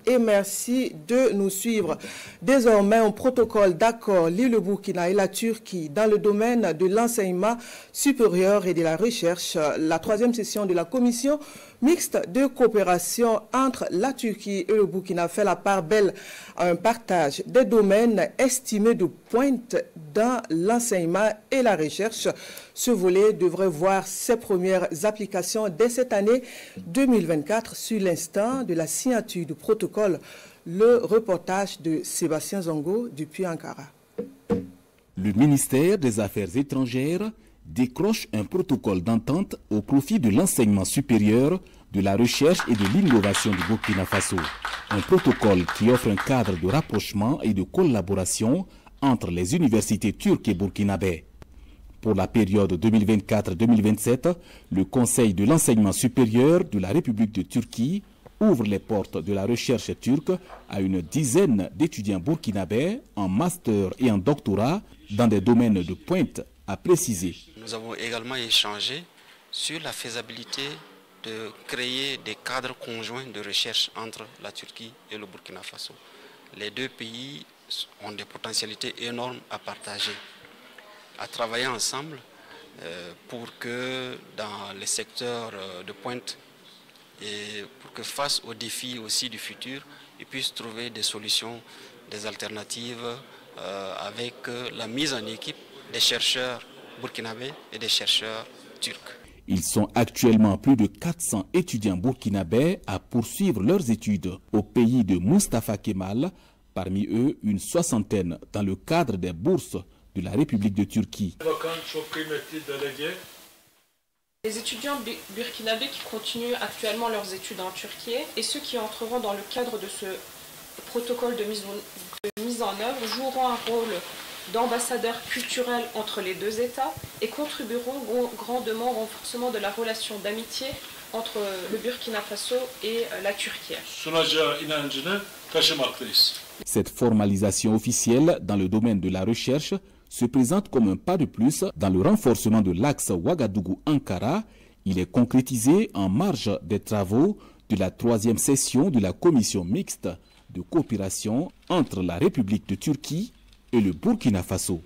Et merci de nous suivre. Désormais, un protocole d'accord lie le Burkina et la Turquie dans le domaine de l'enseignement supérieur et de la recherche. La troisième session de la commission mixte de coopération entre la Turquie et le Burkina fait la part belle à un partage des domaines estimés de pointe dans l'enseignement et la recherche. Ce volet devrait voir ses premières applications dès cette année 2024 sur l'instant de la signature du protocole. Le reportage de Sébastien Zongo depuis Ankara. Le ministère des Affaires étrangères décroche un protocole d'entente au profit de l'enseignement supérieur, de la recherche et de l'innovation du Burkina Faso. Un protocole qui offre un cadre de rapprochement et de collaboration entre les universités turques et burkinabais. Pour la période 2024-2027, le Conseil de l'enseignement supérieur de la République de Turquie ouvre les portes de la recherche turque à une dizaine d'étudiants burkinabés en master et en doctorat dans des domaines de pointe, a précisé. Nous avons également échangé sur la faisabilité de créer des cadres conjoints de recherche entre la Turquie et le Burkina Faso. Les deux pays ont des potentialités énormes à partager, à travailler ensemble pour que dans les secteurs de pointe et pour que face aux défis aussi du futur, ils puissent trouver des solutions, des alternatives avec la mise en équipe des chercheurs burkinabés et des chercheurs turcs. Ils sont actuellement plus de 400 étudiants burkinabés à poursuivre leurs études au pays de Mustafa Kemal, parmi eux une soixantaine dans le cadre des bourses de la République de Turquie. Les étudiants burkinabés qui continuent actuellement leurs études en Turquie et ceux qui entreront dans le cadre de ce protocole de mise en œuvre joueront un rôle d'ambassadeurs culturels entre les deux États et contribueront grandement au renforcement de la relation d'amitié entre le Burkina Faso et la Turquie. Cette formalisation officielle dans le domaine de la recherche se présente comme un pas de plus dans le renforcement de l'axe Ouagadougou-Ankara. Il est concrétisé en marge des travaux de la troisième session de la commission mixte de coopération entre la République de Turquie et le Burkina Faso.